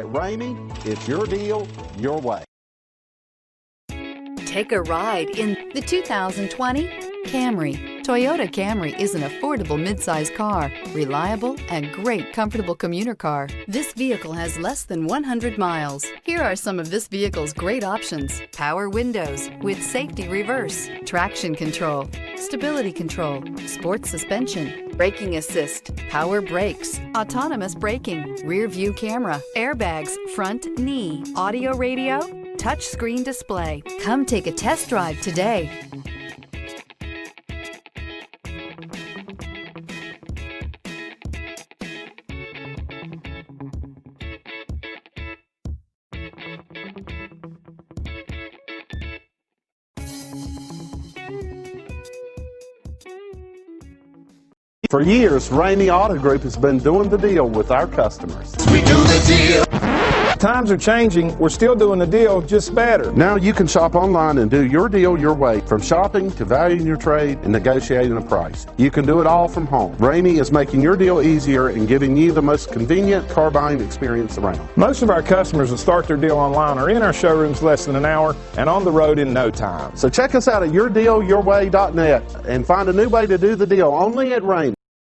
At Ramey, it's your deal, your way. Take a ride in the 2020 Camry. Toyota Camry is an affordable midsize car, reliable and great comfortable commuter car. This vehicle has less than 100 miles. Here are some of this vehicle's great options: power windows with safety reverse, traction control, stability control, sports suspension, braking assist, power brakes, autonomous braking, rear view camera, airbags, front knee, audio radio, touchscreen display. Come take a test drive today. For years, Ramey Auto Group has been doing the deal with our customers. We do the deal. Times are changing. We're still doing the deal, just better. Now you can shop online and do your deal your way, from shopping to valuing your trade and negotiating a price. You can do it all from home. Ramey is making your deal easier and giving you the most convenient car buying experience around. Most of our customers that start their deal online are in our showrooms less than an hour and on the road in no time. So check us out at yourdealyourway.net and find a new way to do the deal only at Ramey.